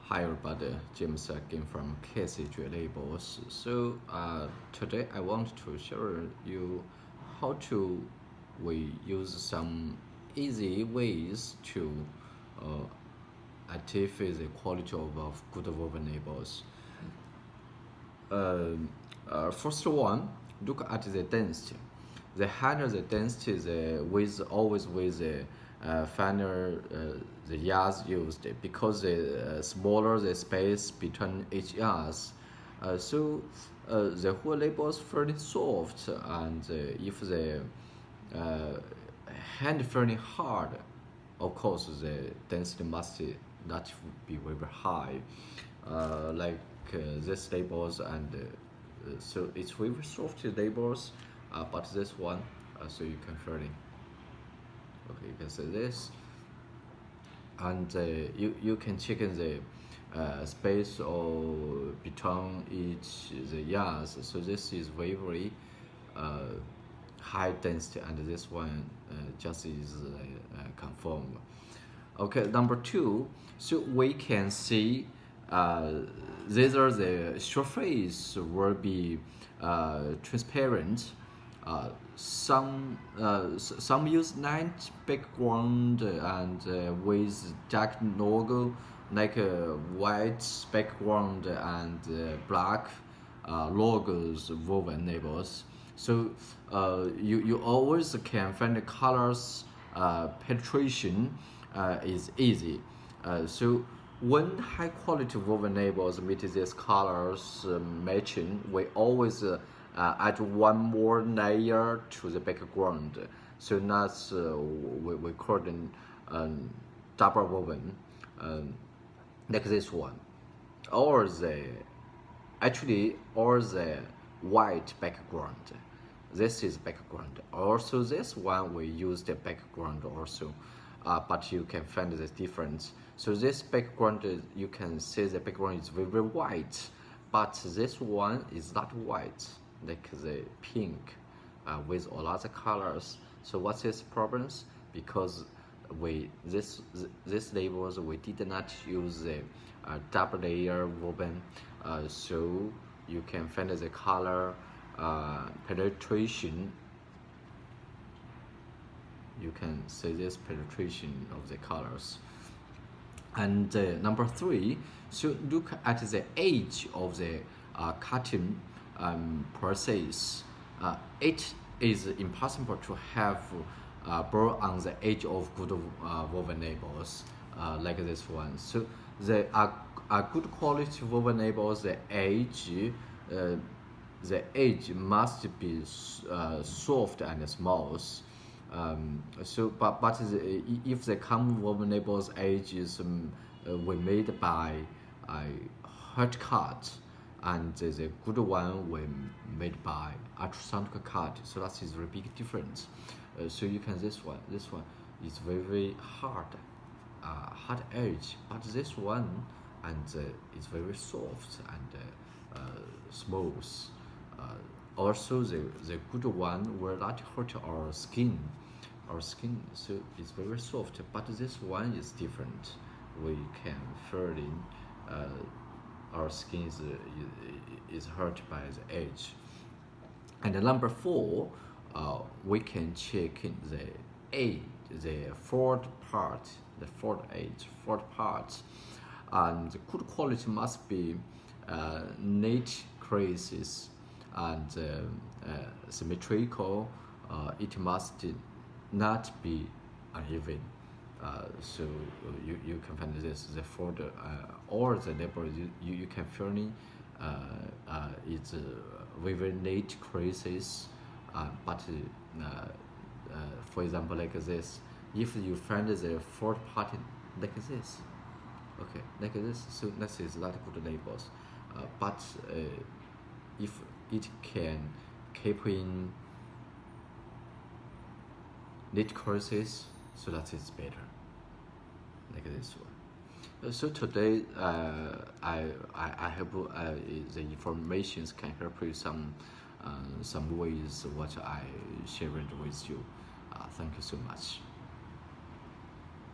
Hi everybody, James again from KSTHL Labels. So today I want to show you how to we use some easy ways to achieve the quality of good woven labels. First one, look at the density. The higher the density, always with the finer the yards used, because the smaller the space between each yards. The whole label is fairly soft, and if the uh, hand fairly hard, of course the density must not be very high, like this labels, and so it's very soft labels, but this one, so you can fairly, okay, you can say this, and you can check in the space or between each the yards. So this is very uh, high density, and this one just is confirmed. Okay, number two, so we can see these are the surface will be transparent. Some use night background and with dark logo, like a white background and black logos woven labels. So you always can find the colors penetration is easy. So when high quality woven labels meet these colors matching, we always add one more layer to the background. So that's we call it double woven, like this one, or the white background. This is background. Also, this one we use the background also, but you can find the difference. So this background, you can see the background is very white, but this one is not white, like the pink, with all other colors. So what's this problems? Because this labels we did not use the double layer woven, so you can find the color penetration. You can see this penetration of the colors. And number three, so look at the edge of the cutting process. It is impossible to have burr on the edge of good woven labels like this one. So the good quality woven labels, the edge must be soft and smooth. If the common woven labels edge is were made by hot cut, and the good one were made by ultrasonic cut, so that is a very big difference. So you can this one is very hard, hard edge, but this one and is very soft and smooth. Also, the good one will not hurt our skin. So it's very soft, but this one is different. We can feel in our skin is hurt by the edge. And number four, we can check the edge, the fourth part, and the good quality must be neat creases and symmetrical. It must not be uneven. So you can find this the folder or the label you can feel it's very neat creases, but for example like this, if you find the fourth part like this, okay, like this, so this is not good labels, but if it can keep in neat courses, so that is better, like this one. So today I hope the informations can help you some ways what I shared with you. Thank you so much.